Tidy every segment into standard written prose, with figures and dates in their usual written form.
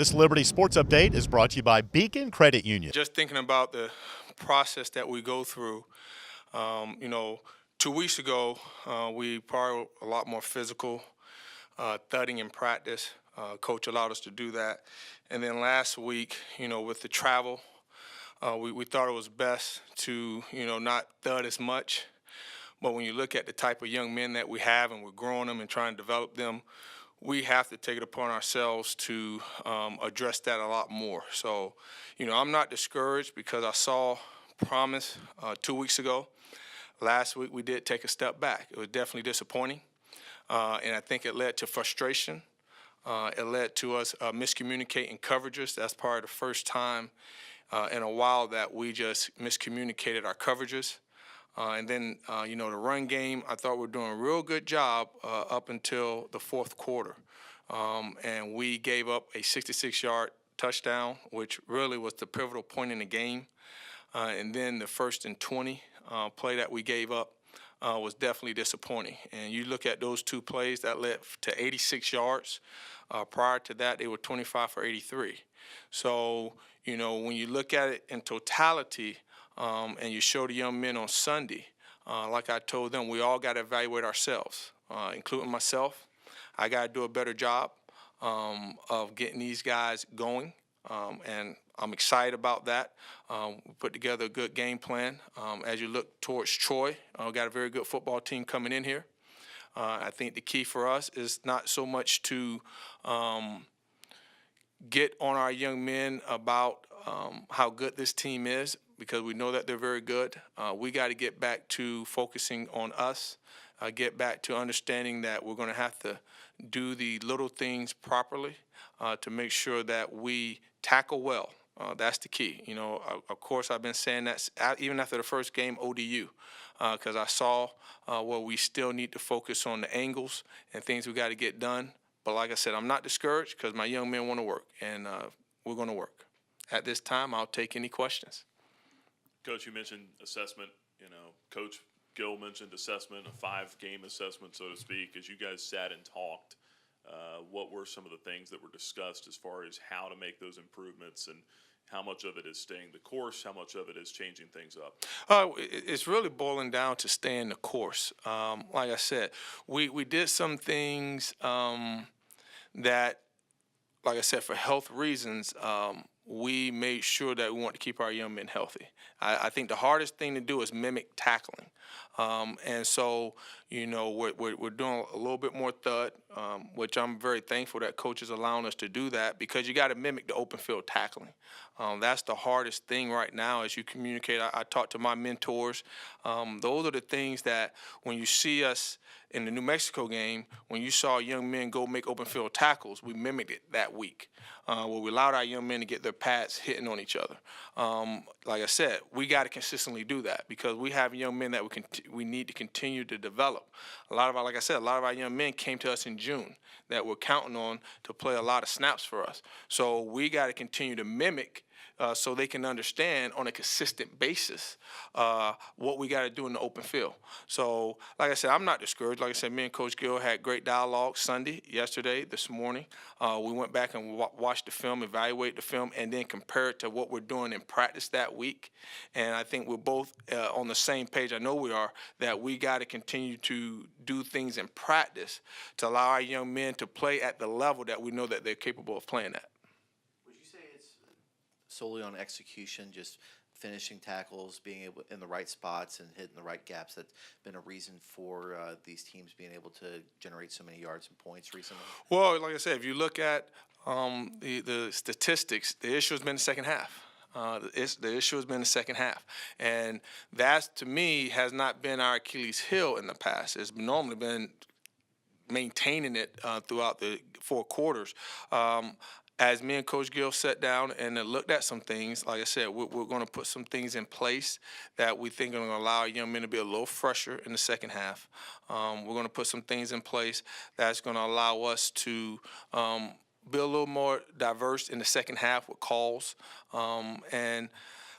This Liberty Sports Update is brought to you by Beacon Credit Union. Just thinking about the process that we go through, 2 weeks ago, we probably were a lot more physical, thudding in practice. Coach allowed us to do that. And then last week, with the travel, we thought it was best to, not thud as much. But when you look at the type of young men that we have and we're growing them and trying to develop them, we have to take it upon ourselves to address that a lot more. So, I'm not discouraged because I saw promise 2 weeks ago. Last week we did take a step back. It was definitely disappointing, and I think it led to frustration. It led to us miscommunicating coverages. That's probably the first time in a while that we just miscommunicated our coverages. And then, the run game, I thought we were doing a real good job up until the fourth quarter. And we gave up a 66-yard touchdown, which really was the pivotal point in the game. And then the 1st and 20 play that we gave up was definitely disappointing. And you look at those two plays, that led to 86 yards. Prior to that, they were 25 for 83. So, when you look at it in totality, and you show the young men on Sunday, like I told them, we all got to evaluate ourselves, including myself. I got to do a better job of getting these guys going, and I'm excited about that. We put together a good game plan. As you look towards Troy, we got a very good football team coming in here. I think the key for us is not so much to get on our young men about how good this team is, because we know that they're very good. We got to get back to focusing on us, get back to understanding that we're going to have to do the little things properly to make sure that we tackle well. That's the key. Of course, I've been saying that even after the first game, ODU, because I saw where we still need to focus on the angles and things we got to get done. But like I said, I'm not discouraged because my young men want to work, and we're going to work. At this time, I'll take any questions. Coach, you mentioned assessment. Coach Gill mentioned assessment, a 5-game assessment, so to speak. As you guys sat and talked, what were some of the things that were discussed as far as how to make those improvements, and how much of it is staying the course, how much of it is changing things up? It's really boiling down to staying the course. Like I said, we did some things that, like I said, for health reasons, we made sure that we want to keep our young men healthy. I think the hardest thing to do is mimic tackling. And so, we're doing a little bit more thud, which I'm very thankful that coach is allowing us to do that, because you got to mimic the open field tackling. That's the hardest thing right now as you communicate. I talk to my mentors. Those are the things that when you see us in the New Mexico game, when you saw young men go make open field tackles, we mimicked it that week, where we allowed our young men to get their pads hitting on each other. Like I said, we got to consistently do that because we have young men that we need to continue to develop. Like I said, a lot of our young men came to us in June that we're counting on to play a lot of snaps for us. So we got to continue to mimic so they can understand on a consistent basis what we got to do in the open field. So, like I said, I'm not discouraged. Like I said, me and Coach Gill had great dialogue yesterday, this morning. We went back and watched the film, evaluated the film, and then compare it to what we're doing in practice that week. And I think we're both on the same page. I know we are, that we got to continue to do things in practice to allow our young men to play at the level that we know that they're capable of playing at. Solely on execution, just finishing tackles, being able in the right spots and hitting the right gaps, that's been a reason for these teams being able to generate so many yards and points recently? Well, like I said, if you look at the statistics, the issue has been the second half. The issue has been the second half. And that, to me, has not been our Achilles heel in the past. It's normally been maintaining it throughout the 4 quarters. As me and Coach Gill sat down and looked at some things, like I said, we're going to put some things in place that we think are going to allow our young men to be a little fresher in the second half. We're going to put some things in place that's going to allow us to be a little more diverse in the second half with calls. And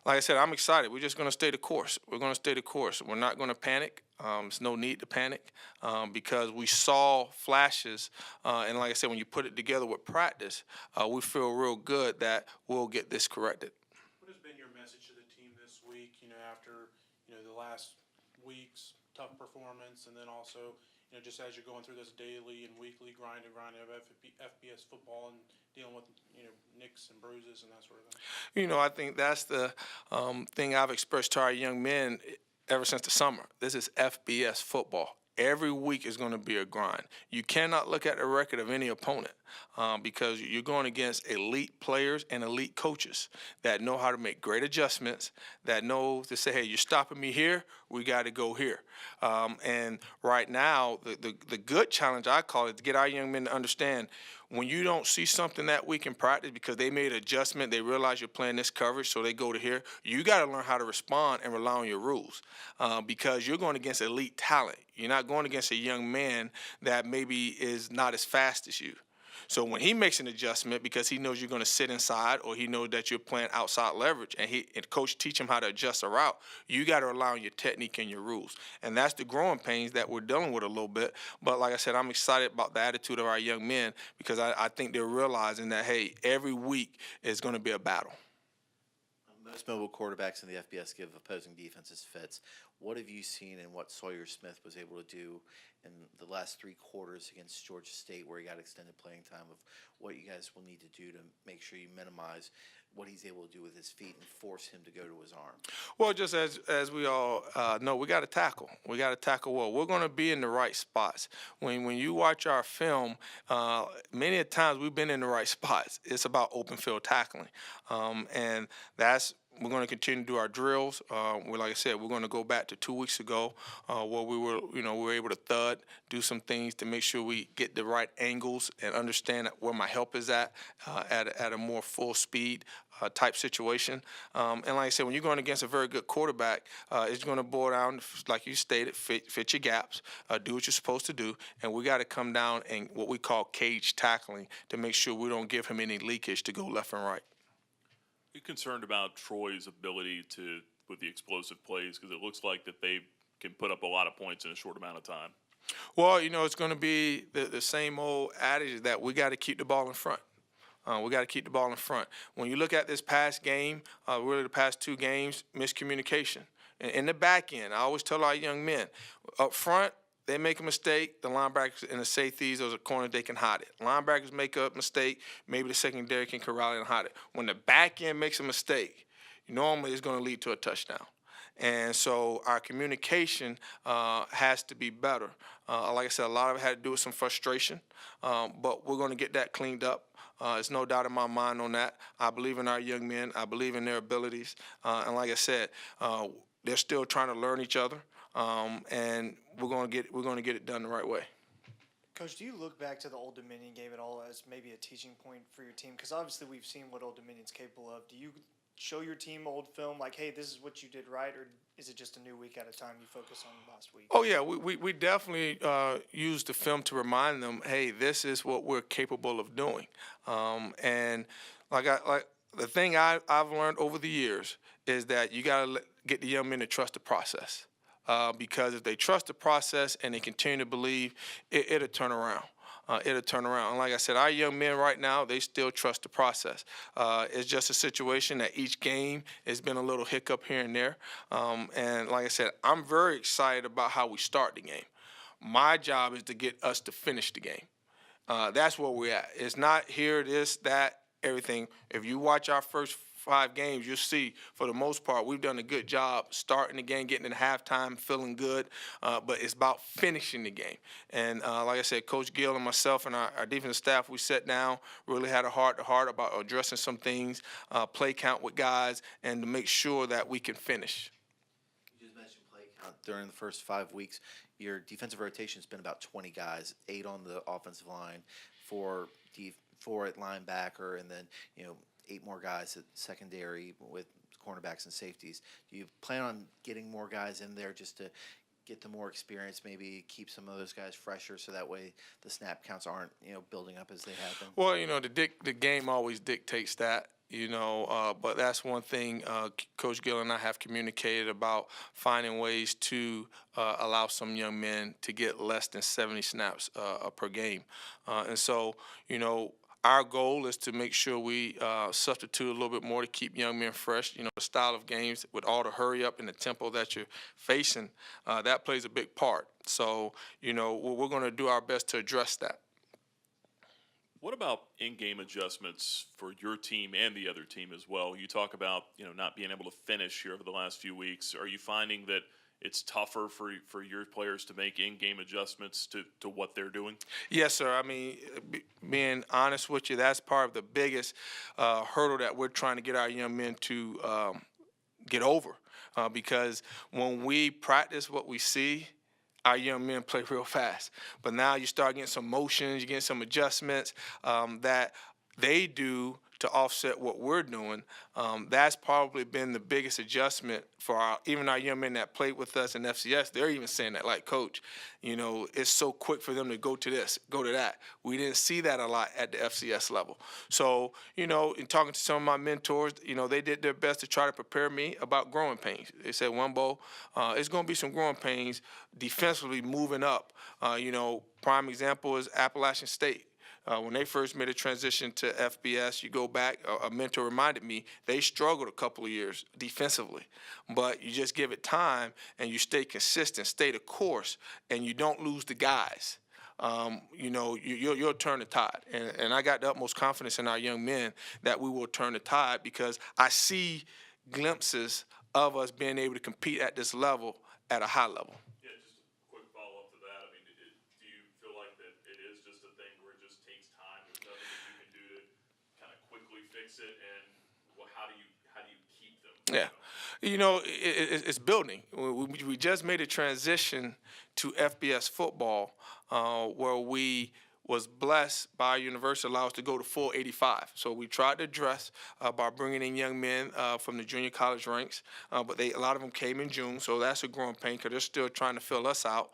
like I said, I'm excited. We're just going to stay the course. We're going to stay the course. We're not going to panic. There's no need to panic because we saw flashes, and like I said, when you put it together with practice, we feel real good that we'll get this corrected. What has been your message to the team this week? After the last week's tough performance, and then also just as you're going through this daily and weekly grind of FBS football and dealing with nicks and bruises and that sort of thing. I think that's the thing I've expressed to our young men ever since the summer. This is FBS football. Every week is going to be a grind. You cannot look at the record of any opponent because you're going against elite players and elite coaches that know how to make great adjustments, that know to say, hey, you're stopping me here, we got to go here. And right now, the good challenge, I call it, to get our young men to understand when you don't see something that week in practice because they made an adjustment, they realize you're playing this coverage, so they go to here, you got to learn how to respond and rely on your rules because you're going against elite talent. You're not going against a young man that maybe is not as fast as you. So when he makes an adjustment because he knows you're going to sit inside or he knows that you're playing outside leverage and coach teach him how to adjust a route, you got to rely on your technique and your rules. And that's the growing pains that we're dealing with a little bit. But like I said, I'm excited about the attitude of our young men because I think they're realizing that, hey, every week is going to be a battle. Most mobile quarterbacks in the FBS give opposing defenses fits. What have you seen in what Sawyer Smith was able to do in the last 3 quarters against Georgia State where he got extended playing time, of what you guys will need to do to make sure you minimize what he's able to do with his feet and force him to go to his arm? Well, just as we all know, we got to tackle. We got to tackle well. We're going to be in the right spots. When you watch our film, many a times we've been in the right spots. It's about open field tackling, and we're going to continue to do our drills. Like I said, we're going to go back to 2 weeks ago where we were able to thud, do some things to make sure we get the right angles and understand where my help is at a more full speed type situation. And like I said, when you're going against a very good quarterback, it's going to boil down, like you stated, fit your gaps, do what you're supposed to do, and we got to come down and what we call cage tackling to make sure we don't give him any leakage to go left and right. Are you concerned about Troy's ability with the explosive plays? Because it looks like that they can put up a lot of points in a short amount of time. Well, it's going to be the same old adage that we got to keep the ball in front. We got to keep the ball in front. When you look at this past game, really the past 2 games, miscommunication. In the back end, I always tell our young men, up front, they make a mistake, the linebackers and the safeties, those are corners, they can hide it. Linebackers make a mistake, maybe the secondary can corral it and hide it. When the back end makes a mistake, normally it's going to lead to a touchdown. And so our communication has to be better. Like I said, a lot of it had to do with some frustration, but we're going to get that cleaned up. There's no doubt in my mind on that. I believe in our young men. I believe in their abilities. And like I said, they're still trying to learn each other. And we're going to get it done the right way. Coach, do you look back to the Old Dominion game at all as maybe a teaching point for your team? Because obviously we've seen what Old Dominion's capable of. Do you show your team old film like, hey, this is what you did right, or is it just a new week at a time you focus on last week? Oh, yeah, we definitely use the film to remind them, hey, this is what we're capable of doing. And the thing I've learned over the years is that you got to get the young men to trust the process. Because if they trust the process and they continue to believe, it'll turn around. It'll turn around. And like I said, our young men right now, they still trust the process. It's just a situation that each game has been a little hiccup here and there. And like I said, I'm very excited about how we start the game. My job is to get us to finish the game. That's where we're at. It's not here, this, that, everything. If you watch our first 5 games, you'll see, for the most part, we've done a good job starting the game, getting into halftime, feeling good, but it's about finishing the game. And like I said, Coach Gill and myself and our defensive staff, we sat down, really had a heart-to-heart about addressing some things, play count with guys, and to make sure that we can finish. You just mentioned play count. During the first 5 weeks, your defensive rotation has been about 20 guys, 8 on the offensive line, 4 at linebacker, and then, 8 more guys at secondary with cornerbacks and safeties. Do you plan on getting more guys in there just to get the more experience, maybe keep some of those guys fresher so that way the snap counts aren't, building up as they have been? Well, the game always dictates that. But that's one thing Coach Gill and I have communicated about, finding ways to allow some young men to get less than 70 snaps per game. And so, our goal is to make sure we substitute a little bit more to keep young men fresh. The style of games with all the hurry up and the tempo that you're facing, that plays a big part. So, we're going to do our best to address that. What about in-game adjustments for your team and the other team as well? You talk about not being able to finish here over the last few weeks. Are you finding that it's tougher for your players to make in-game adjustments to what they're doing? Yes, sir. I mean, being honest with you, that's part of the biggest hurdle that we're trying to get our young men to get over. Because when we practice what we see, our young men play real fast. But now you start getting some motions, you get some adjustments that they do to offset what we're doing. That's probably been the biggest adjustment for even our young men that played with us in FCS. They're even saying that, like, Coach, it's so quick for them to go to this, go to that. We didn't see that a lot at the FCS level. So, in talking to some of my mentors, they did their best to try to prepare me about growing pains. They said, Wimbo, it's going to be some growing pains defensively moving up. Prime example is Appalachian State. When they first made a transition to FBS, you go back, a mentor reminded me, they struggled a couple of years defensively. But you just give it time and you stay consistent, stay the course, and you don't lose the guys. You'll turn the tide. And I got the utmost confidence in our young men that we will turn the tide, because I see glimpses of us being able to compete at this level at a high level. Fix it, and how do you keep them? Yeah, it's building. We just made a transition to FBS football, where we was blessed by our university allow us to go to full 85. So we tried to address by bringing in young men from the junior college ranks, but a lot of them came in June, so that's a growing pain because they're still trying to fill us out.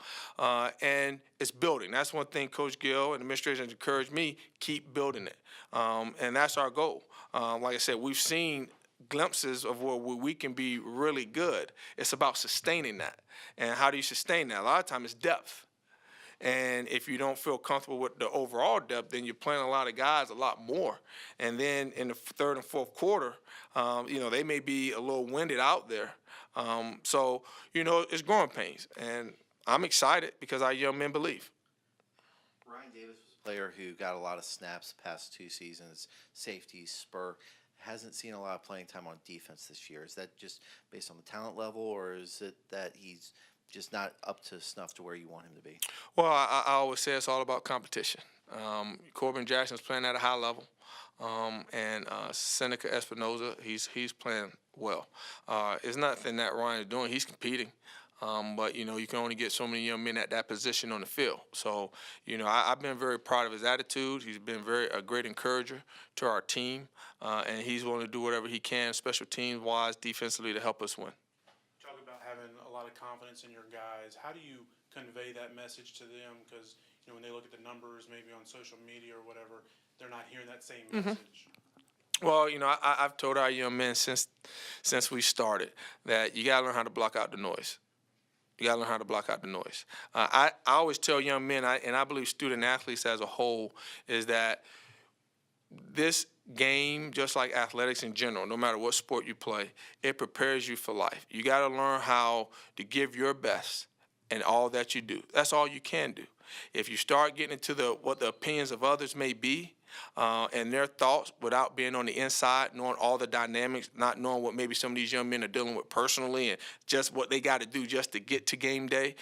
And it's building. That's one thing Coach Gill and the administration has encouraged me, keep building it. And that's our goal. Like I said, we've seen glimpses of where we can be really good. It's about sustaining that. And how do you sustain that? A lot of times it's depth. And if you don't feel comfortable with the overall depth, then you're playing a lot of guys a lot more. And then in the third and fourth quarter, they may be a little winded out there. So, it's growing pains. And I'm excited because our young men believe. Ryan Davis was a player who got a lot of snaps past 2 seasons, safety, spur. Hasn't seen a lot of playing time on defense this year. Is that just based on the talent level, or is it that he's just not up to snuff to where you want him to be? Well, I always say it's all about competition. Corbin Jackson's playing at a high level, and Seneca Espinoza, he's playing well. It's nothing that Ryan is doing. He's competing. But, you can only get so many young men at that position on the field. So, I've been very proud of his attitude. He's been a great encourager to our team, and he's willing to do whatever he can, special teams-wise, defensively, to help us win. Talk about having a lot of confidence in your guys. How do you convey that message to them? Because, when they look at the numbers, maybe on social media or whatever, they're not hearing that same message. Well, I've told our young men since we started that you got to learn how to block out the noise. You got to learn how to block out the noise. I always tell young men, and I believe student athletes as a whole, is that this game, just like athletics in general, no matter what sport you play, it prepares you for life. You got to learn how to give your best in all that you do. That's all you can do. If you start getting into what the opinions of others may be, and their thoughts without being on the inside, knowing all the dynamics, not knowing what maybe some of these young men are dealing with personally and just what they got to do just to get to game day,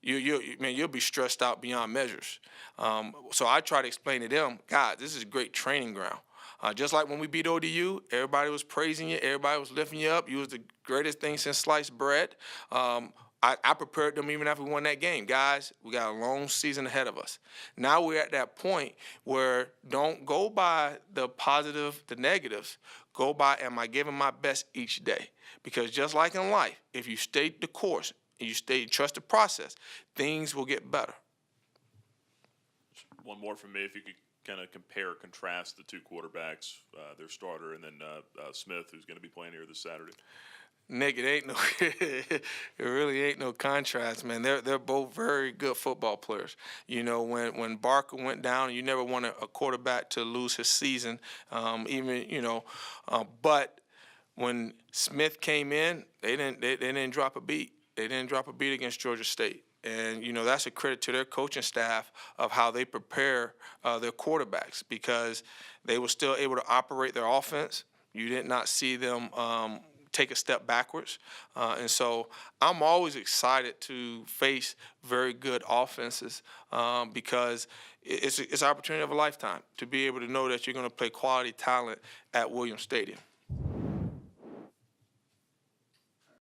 you'll be stressed out beyond measures. So I try to explain to them, guys, this is a great training ground. Just like when we beat ODU, everybody was praising you, everybody was lifting you up. You was the greatest thing since sliced bread. I prepared them even after we won that game. Guys, we got a long season ahead of us. Now we're at that point where don't go by the positive, the negatives. Go by, am I giving my best each day? Because just like in life, if you stay the course and you trust the process, things will get better. One more from me, if you could kind of compare, contrast the two quarterbacks, their starter, and then Smith, who's going to be playing here this Saturday? Nick, it ain't no, it really ain't no contrast, man. They're both very good football players. You know, when Barker went down, you never want a quarterback to lose his season, but when Smith came in, they didn't drop a beat. They didn't drop a beat against Georgia State. And, that's a credit to their coaching staff of how they prepare their quarterbacks, because they were still able to operate their offense. You did not see them take a step backwards. And so I'm always excited to face very good offenses because it's an opportunity of a lifetime to be able to know that you're going to play quality talent at Williams Stadium.